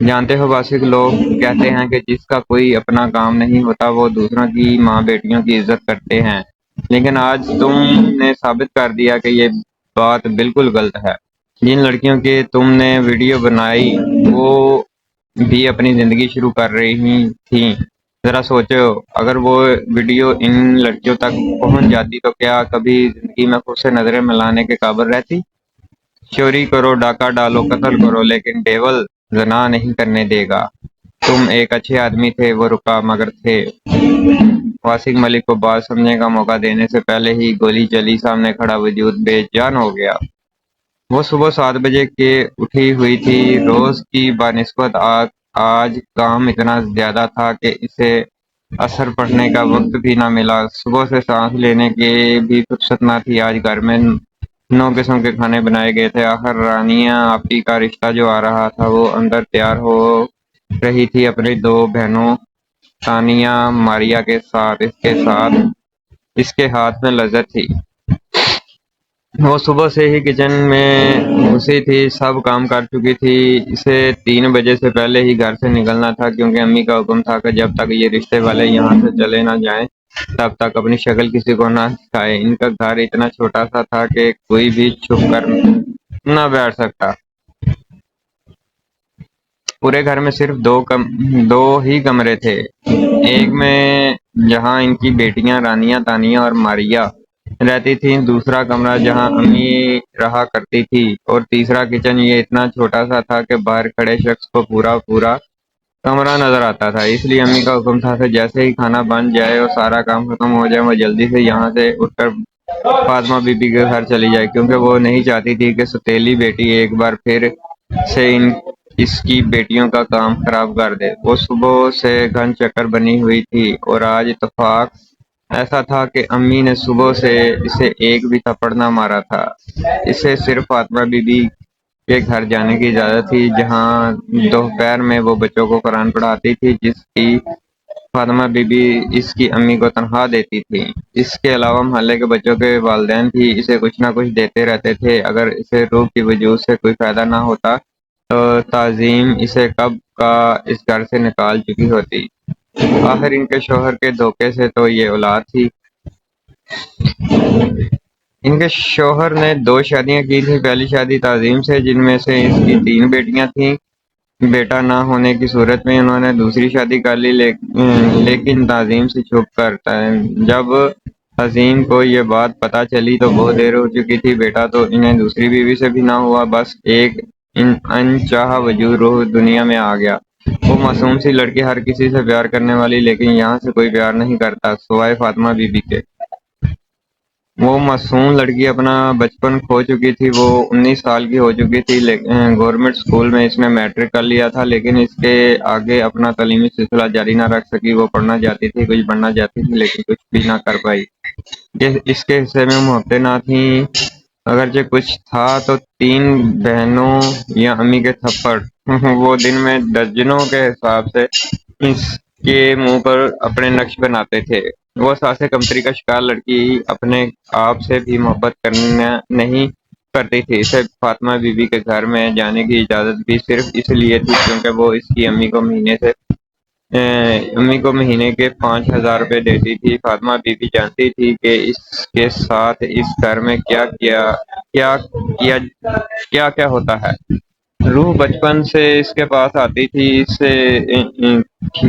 جانتے ہو باسق، لوگ کہتے ہیں کہ جس کا کوئی اپنا کام نہیں ہوتا وہ دوسروں کی ماں بیٹیوں کی عزت کرتے ہیں، لیکن آج تم نے ثابت کر دیا کہ یہ بات بالکل غلط ہے۔ جن لڑکیوں کی تم نے ویڈیو بنائی وہ بھی اپنی زندگی شروع کر رہی تھیں۔ ذرا سوچو، اگر وہ ویڈیو ان لڑکیوں تک پہنچ جاتی تو کیا کبھی زندگی میں خود سے نظریں ملانے کے قابل رہتی؟ چوری کرو، ڈاکہ ڈالو، قتل کرو، لیکن ڈیول زنا نہیں کرنے دے گا۔ تم ایک اچھے آدمی تھے، وہ رکا مگر تھے۔ واسق ملک کو بات سمجھنے کا موقع دینے سے پہلے ہی گولی چلی، سامنے کھڑا وجود بے جان ہو گیا۔ وہ صبح 7 بجے کے اٹھی ہوئی تھی۔ روز کی بانسبت آج کام اتنا زیادہ تھا کہ اسے اثر پڑنے کا وقت بھی نہ ملا۔ صبح سے سانس لینے کی بھی فرصت نہ تھی۔ آج گھر میں 9 قسم کے کھانے بنائے گئے تھے۔ آخر رانیہ آپی کا رشتہ جو آ رہا تھا وہ اندر تیار ہو رہی تھی اپنی 2 بہنوں تانیہ ماریا کے ساتھ۔ اس کے ہاتھ میں لذت تھی۔ وہ صبح سے ہی کچن میں گھسی تھی، سب کام کر چکی تھی۔ اسے 3 بجے سے پہلے ہی گھر سے نکلنا تھا، کیونکہ امی کا حکم تھا کہ جب تک یہ رشتے والے یہاں سے چلے نہ جائیں تب تک اپنی شکل کسی کو نہ دکھائے۔ ان کا گھر اتنا چھوٹا سا تھا کہ کوئی بھی چھپ کر نہ بیٹھ سکتا۔ پورے گھر میں صرف دو ہی کمرے تھے۔ ایک میں جہاں ان کی بیٹیاں رانیہ، تانیہ اور ماریا رہتی تھیں، دوسرا کمرہ جہاں امی رہا کرتی تھی، اور تیسرا کچن۔ یہ اتنا چھوٹا سا تھا کہ باہر کھڑے شخص کو پورا کمرہ نظر آتا تھا۔ اس لیے امی کا حکم تھا کہ جیسے ہی کھانا بن جائے اور سارا کام ختم ہو جائے وہ جلدی سے یہاں سے اٹھ کر فاطمہ بی بی کے گھر چلی جائے، کیونکہ وہ نہیں چاہتی تھی کہ ستیلی بیٹی ایک بار پھر سے اس کی بیٹیوں کا کام خراب کر دے۔ وہ صبح سے گھن چکر بنی ہوئی تھی، اور آج اتفاق ایسا تھا کہ امی نے صبح سے اسے ایک بھی تھپڑ نہ مارا تھا۔ اسے صرف فاطمہ بی بی کے گھر جانے کی اجازت تھی، جہاں دوپہر میں وہ بچوں کو قرآن پڑھاتی تھی، جس کی فاطمہ بی بی اس کی امی کو تنخواہ دیتی تھی۔ اس کے علاوہ محلے کے بچوں کے والدین بھی اسے کچھ نہ کچھ دیتے رہتے تھے۔ اگر اسے روح کی وجود سے کوئی فائدہ نہ ہوتا تو تعظیم اسے کب کا اس گھر سے نکال چکی ہوتی۔ آخر ان کے شوہر کے دھوکے سے تو یہ اولاد تھی۔ ان کے شوہر نے 2 شادیاں کی تھیں۔ پہلی شادی تعظیم سے، جن میں سے اس کی 3 بیٹیاں تھیں۔ بیٹا نہ ہونے کی صورت میں انہوں نے دوسری شادی کر لی، لیکن تعظیم سے چھپ کر۔ جب عظیم کو یہ بات پتہ چلی تو بہت دیر ہو چکی تھی۔ بیٹا تو انہیں دوسری بیوی سے بھی نہ ہوا، بس ایک انچاہا وجود روح دنیا میں آ گیا۔ وہ معصوم سی لڑکی، ہر کسی سے پیار کرنے والی، لیکن یہاں سے کوئی پیار نہیں کرتا سوائے فاطمہ بی بی کے۔ وہ معصوم لڑکی اپنا بچپن کھو چکی تھی۔ وہ 19 سال کی ہو چکی تھی۔ گورنمنٹ اسکول میں اس نے میٹرک کر لیا تھا، لیکن اس کے آگے اپنا تعلیمی سلسلہ جاری نہ رکھ سکی۔ وہ پڑھنا چاہتی تھی، کچھ بننا چاہتی تھی، لیکن کچھ بھی نہ کر پائی۔ اس کے حصے میں محبتیں نہ تھیں، اگرچہ کچھ تھا تو 3 بہنوں یا امی کے تھپڑ۔ وہ دن میں درجنوں کے حساب سے اس کے منہ پر اپنے نقش بناتے تھے۔ وہ سانسیں کمتری کا شکار لڑکی اپنے آپ سے بھی محبت کرنا نہیں کرتی تھی۔ اسے فاطمہ بی بی کے گھر میں جانے کی اجازت بھی صرف اس لیے تھی کیونکہ وہ اس کی امی کو مہینے کے 5,000 روپے دیتی تھی۔ فاطمہ بی بی جانتی تھی کہ اس کے ساتھ اس گھر میں کیا ہوتا ہے۔ روح بچپن سے اس کے پاس آتی تھی، اس سے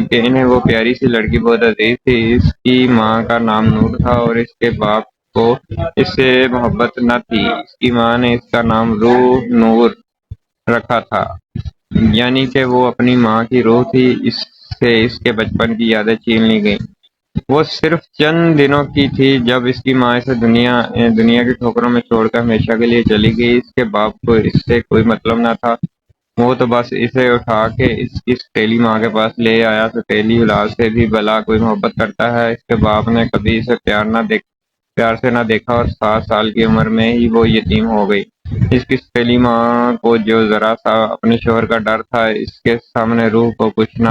کہ انہیں وہ پیاری سی لڑکی بہت عزیز تھی۔ اس کی ماں کا نام نور تھا اور اس کے باپ کو اس سے محبت نہ تھی۔ اس کی ماں نے اس کا نام روح نور رکھا تھا، یعنی کہ وہ اپنی ماں کی روح تھی۔ اس سے اس کے بچپن کی یادیں چھین لی گئیں۔ وہ صرف چند دنوں کی تھی جب اس کی ماں اسے دنیا کی ٹھوکروں میں چھوڑ کر ہمیشہ کے لیے چلی گئی۔ اس کے باپ کو اس سے کوئی مطلب نہ تھا، وہ تو بس اسے اٹھا کے اس کی ستیلی ماں کے پاس لے آیا۔ ستیلی اولاد سے بھی بھلا کوئی محبت کرتا ہے۔ اس کے باپ نے کبھی اسے پیار سے نہ دیکھا، اور 7 سال کی عمر میں ہی وہ یتیم ہو گئی۔ اس کی ستیلی ماں کو جو ذرا سا اپنے شوہر کا ڈر تھا، اس کے سامنے روح کو کچھ نہ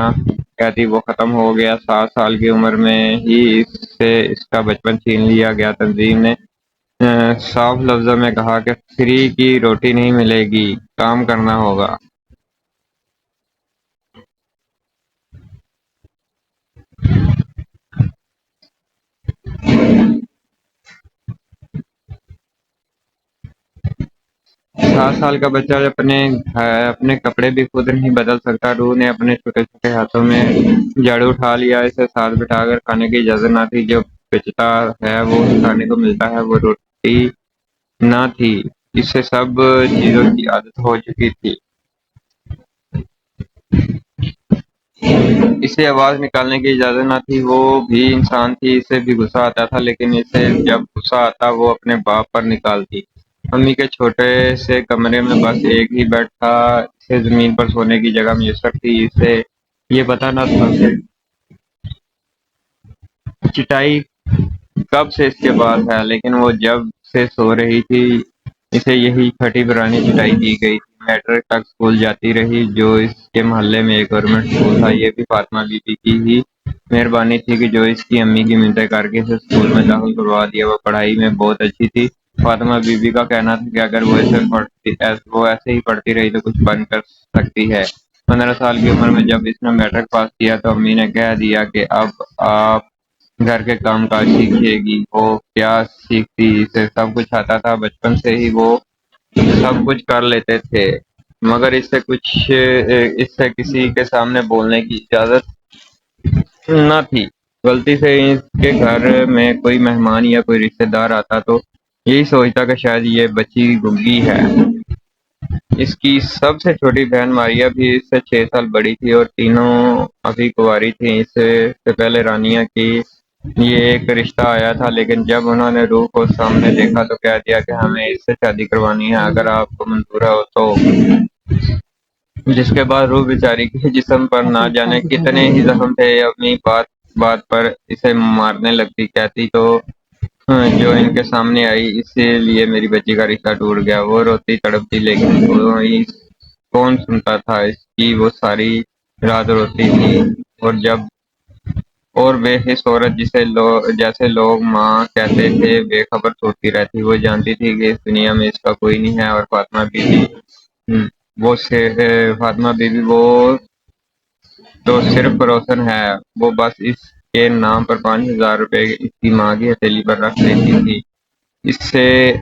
کہتی، وہ ختم ہو گیا۔ 7 سال کی عمر میں ہی اس سے اس کا بچپن چھین لیا گیا۔ تنظیم نے صاف لفظوں میں کہا کہ فری کی روٹی نہیں ملے گی، کام کرنا ہوگا۔ 7 سال کا بچہ اپنے کپڑے بھی خود نہیں بدل سکتا۔ روح نے اپنے چھوٹے چھوٹے ہاتھوں میں جھاڑو اٹھا لیا، اسے ساتھ بٹھا کر کھانے کی اجازت نہ تھی۔ جو بچتا ہے وہ کھانے کو ملتا ہے، وہ روٹی نہ تھی، اسے سب چیزوں کی عادت ہو چکی تھی۔ اسے آواز نکالنے کی اجازت نہ تھی، وہ بھی انسان تھی، اسے بھی غصہ آتا تھا، لیکن اسے جب غصہ آتا وہ اپنے باپ پر نکالتی۔ امی کے چھوٹے سے کمرے میں بس ایک ہی بیڈ تھا، اسے زمین پر سونے کی جگہ میسر تھی۔ اسے یہ پتہ نہ تھا کہ چٹائی کب سے اس کے پاس ہے، لیکن وہ جب سے سو رہی تھی اسے یہی پھٹی پرانی چٹائی دی گئی تھی۔ میٹرک تک اسکول جاتی رہی، جو اس کے محلے میں ایک گورنمنٹ اسکول تھا۔ یہ بھی فاطمہ بی بی کی ہی مہربانی تھی کہ جو اس کی امی کی منتیں کر کے اسے اسکول میں داخل کروا دیا۔ وہ پڑھائی میں بہت اچھی تھی۔ فاطمہ بی بی کا کہنا تھا کہ اگر وہ ایسے ہی پڑھتی رہی تو کچھ بن کر سکتی ہے۔ 15 سال کی عمر میں جب اس نے میٹرک پاس کیا تو امی نے کہہ دیا کہ اب آپ گھر کے کام کاج سیکھے گی۔ وہ کیا سیکھتی، اسے سب کچھ آتا تھا، بچپن سے ہی وہ سب کچھ کر لیتے تھے، مگر اس سے کسی کے سامنے بولنے کی اجازت نہ تھی۔ غلطی سے اس کے گھر میں کوئی مہمان یا کوئی رشتہ دار آتا تو یہی سوچتا کہ شاید یہ بچی گنگی ہے۔ اس کی سب سے چھوٹی بہن ماریا بھی اس سے 6 سال بڑی تھی اور تینوں ابھی کنواری تھیں۔ اس سے پہلے رانیہ کی یہ ایک رشتہ آیا تھا، لیکن جب انہوں نے روح کو سامنے دیکھا تو کہہ دیا کہ ہمیں اس سے شادی کروانی ہے، اگر آپ کو منظور ہو تو۔ جس کے بعد روح بیچاری کے جسم پر نہ جانے کتنے ہی زخم تھے۔ اپنی بات بات پر اسے مارنے لگتی، کہتی تو جو ان کے سامنے آئی اسی لیے میری بچی کا رشتہ ٹوٹ گیا۔ وہ روتی تڑپتی، لیکن کوئی کون سنتا تھا اس کی۔ وہ ساری رات روتی تھی اور بے حس عورت جیسے لوگ ماں کہتے تھے بے خبر سوتی رہتی۔ وہ جانتی تھی کہ اس دنیا میں اس کا کوئی نہیں ہے، اور فاطمہ بی بی وہ تو صرف روشن ہے۔ وہ بس اس کے نام پر 5,000 روپے اس کی ماں کی ہتھیلی پر رکھ دیتی تھی۔ اس سے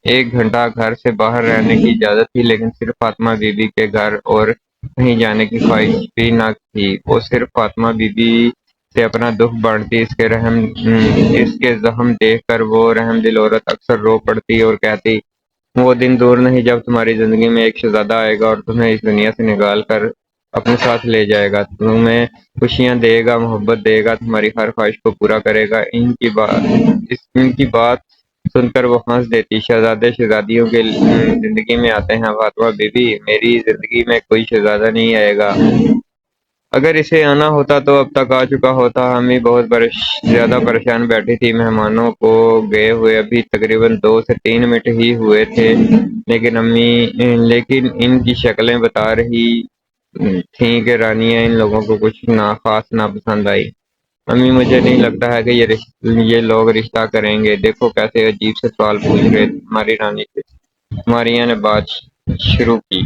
1 گھنٹہ گھر سے باہر رہنے کی اجازت تھی، لیکن صرف فاطمہ بی بی کے گھر اور کہیں جانے کی خواہش بھی نہ تھی۔ وہ صرف فاطمہ بی بی سے اپنا دکھ بانٹتی۔ اس کے زخم دیکھ کر وہ رحم دل عورت اکثر رو پڑتی اور کہتی، وہ دن دور نہیں جب تمہاری زندگی میں ایک شہزادہ آئے گا اور تمہیں اس دنیا سے نکال کر اپنے ساتھ لے جائے گا، تمہیں خوشیاں دے گا، محبت دے گا، تمہاری ہر خواہش کو پورا کرے گا۔ ان کی بات سن کر وہ ہنس دیتی۔ شہزادے شہزادیوں کے زندگی میں آتے ہیں فاطمہ بی بی، میری زندگی میں کوئی شہزادہ نہیں آئے گا۔ اگر اسے آنا ہوتا تو اب تک آ چکا ہوتا۔ امی بہت زیادہ پریشان بیٹھی تھی۔ مہمانوں کو گئے ہوئے ابھی تقریباً 2 سے 3 منٹ ہی ہوئے تھے، لیکن ان کی شکلیں بتا رہی تھیں کہ رانیہ ان لوگوں کو کچھ خاص ناپسند آئی۔ امی، مجھے نہیں لگتا ہے کہ یہ لوگ رشتہ کریں گے۔ دیکھو کیسے عجیب سے سوال پوچھ رہے تھے۔ ہماری رانی سے ماریا نے بات شروع کی۔